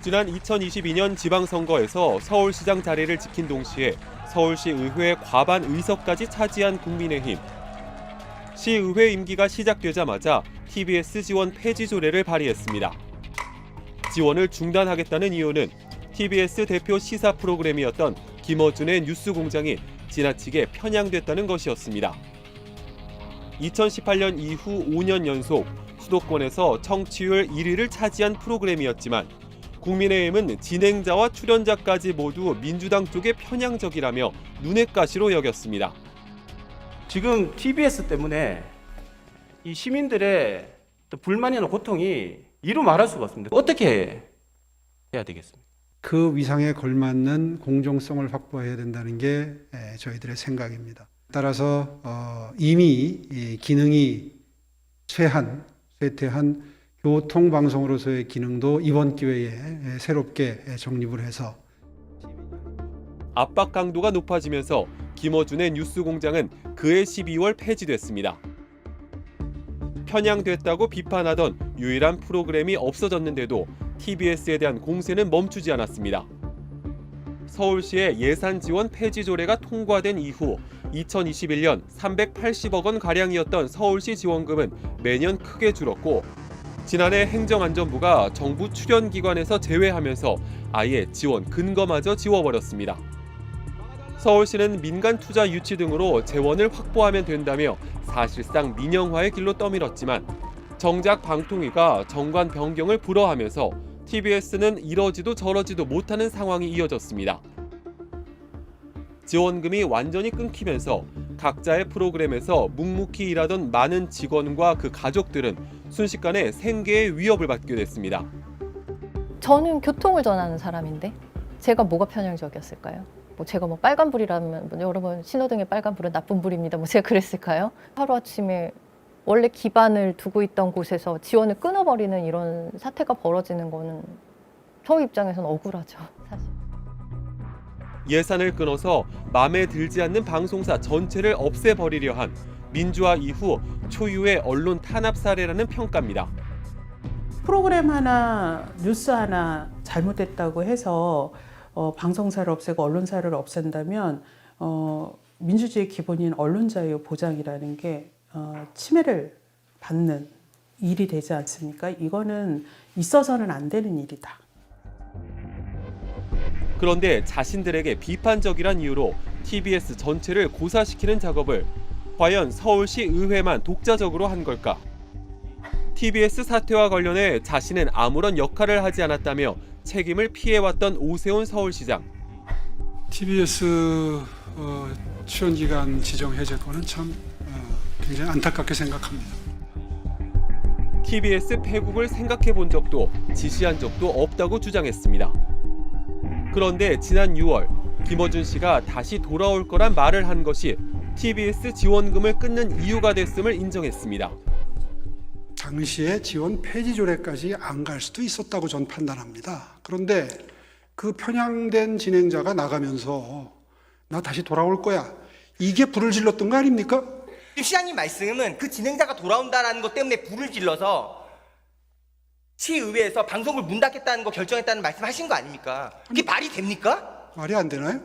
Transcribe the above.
지난 2022년 지방선거에서 서울시장 자리를 지킨 동시에 서울시 의회 과반 의석까지 차지한 국민의힘. 시의회 임기가 시작되자마자 TBS 지원 폐지 조례를 발의했습니다. 지원을 중단하겠다는 이유는 TBS 대표 시사 프로그램이었던 김어준의 뉴스공장이 지나치게 편향됐다는 것이었습니다. 2018년 이후 5년 연속 수도권에서 청취율 1위를 차지한 프로그램이었지만 국민의힘은 진행자와 출연자까지 모두 민주당 쪽에 편향적이라며 눈엣 가시로 여겼습니다. 지금 TBS 때문에 이 시민들의 불만이나 고통이 이루 말할 수가 없습니다. 어떻게 해야 되겠습니까? 그 위상에 걸맞는 공정성을 확보해야 된다는 게 저희들의 생각입니다. 따라서 이미 기능이 쇠퇴한 교통방송으로서의 기능도 이번 기회에 새롭게 정립을 해서 압박 강도가 높아지면서 김어준의 뉴스공장은 그해 12월 폐지됐습니다. 편향됐다고 비판하던 유일한 프로그램이 없어졌는데도 TBS에 대한 공세는 멈추지 않았습니다. 서울시의 예산 지원 폐지 조례가 통과된 이후 2021년 380억 원 가량이었던 서울시 지원금은 매년 크게 줄었고 지난해 행정안전부가 정부 출연기관에서 제외하면서 아예 지원 근거마저 지워버렸습니다. 서울시는 민간 투자 유치 등으로 재원을 확보하면 된다며 사실상 민영화의 길로 떠밀었지만 정작 방통위가 정관 변경을 불허하면서 TBS는 이러지도 저러지도 못하는 상황이 이어졌습니다. 지원금이 완전히 끊기면서 각자의 프로그램에서 묵묵히 일하던 많은 직원과 그 가족들은 순식간에 생계의 위협을 받게 됐습니다. 저는 교통을 전하는 사람인데 제가 뭐가 편향적이었을까요? 제가 빨간불이라면 여러분 신호등의 빨간불은 나쁜 불입니다. 제가 그랬을까요? 하루아침에 원래 기반을 두고 있던 곳에서 지원을 끊어버리는 이런 사태가 벌어지는 거는 저 입장에서는 억울하죠, 사실. 예산을 끊어서 마음에 들지 않는 방송사 전체를 없애버리려 한 민주화 이후 초유의 언론 탄압 사례라는 평가입니다. 프로그램 하나, 뉴스 하나 잘못됐다고 해서 방송사를 없애고 언론사를 없앤다면 민주주의의 기본인 언론 자유 보장이라는 게 침해를 받는 일이 되지 않습니까? 이거는 있어서는 안 되는 일이다. 그런데 자신들에게 비판적이란 이유로 TBS 전체를 고사시키는 작업을 과연 서울시 의회만 독자적으로 한 걸까? TBS 사태와 관련해 자신은 아무런 역할을 하지 않았다며 책임을 피해왔던 오세훈 서울시장. TBS 출연기간 지정 해제권은 참 굉장히 안타깝게 생각합니다. TBS 폐국을 생각해 본 적도 지시한 적도 없다고 주장했습니다. 그런데 지난 6월 김어준 씨가 다시 돌아올 거란 말을 한 것이 TBS 지원금을 끊는 이유가 됐음을 인정했습니다. 당시에 지원 폐지 조례까지 안 갈 수도 있었다고 전 판단합니다. 그런데 그 편향된 진행자가 나가면서 나 다시 돌아올 거야. 이게 불을 질렀던 거 아닙니까? 시장님 말씀은 그 진행자가 돌아온다는 것 때문에 불을 질러서 시의회에서 방송을 문 닫겠다는 거 결정했다는 말씀하신 거 아닙니까? 그게 말이 됩니까? 말이 안 되나요?